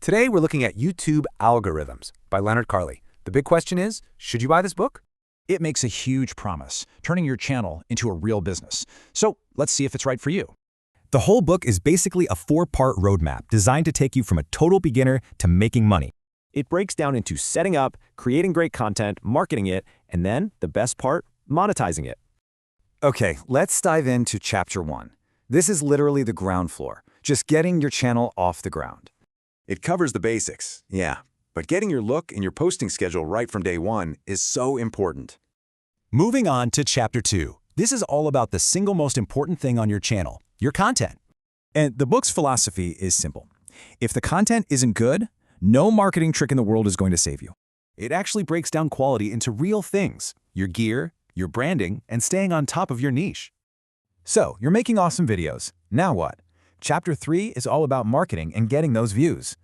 Today, we're looking at YouTube Algorithms by Leonard Carley. The big question is, should you buy this book? It makes a huge promise, turning your channel into a real business. So let's see if it's right for you. The whole book is basically a 4-part roadmap designed to take you from a total beginner to making money. It breaks down into setting up, creating great content, marketing it, and then, the best part, monetizing it. Okay, let's dive into Chapter 1. This is literally the ground floor, just getting your channel off the ground. It covers the basics, yeah, but getting your look and your posting schedule right from day one is so important. Moving on to Chapter 2. This is all about the single most important thing on your channel, your content. And the book's philosophy is simple. If the content isn't good, no marketing trick in the world is going to save you. It actually breaks down quality into real things, your gear, your branding, and staying on top of your niche. So, you're making awesome videos. Now what? Chapter 3 is all about marketing and getting those views.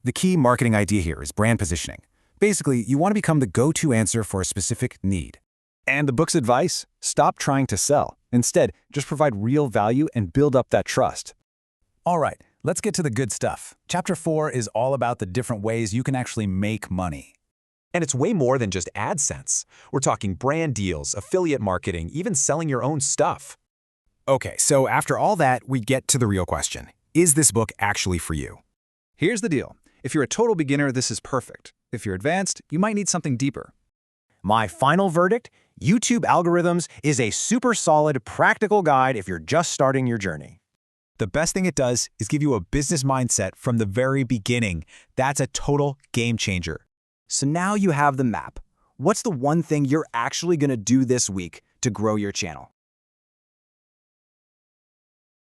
The key marketing idea here is brand positioning. Basically, you want to become the go-to answer for a specific need. And the book's advice? Stop trying to sell. Instead, just provide real value and build up that trust. All right, let's get to the good stuff. Chapter 4 is all about the different ways you can actually make money. And it's way more than just AdSense. We're talking brand deals, affiliate marketing, even selling your own stuff. Okay, so after all that, we get to the real question. Is this book actually for you? Here's the deal. If you're a total beginner, this is perfect. If you're advanced, you might need something deeper. My final verdict, YouTube Algorithms is a super solid, practical guide if you're just starting your journey. The best thing it does is give you a business mindset from the very beginning. That's a total game changer. So now you have the map. What's the one thing you're actually going to do this week to grow your channel?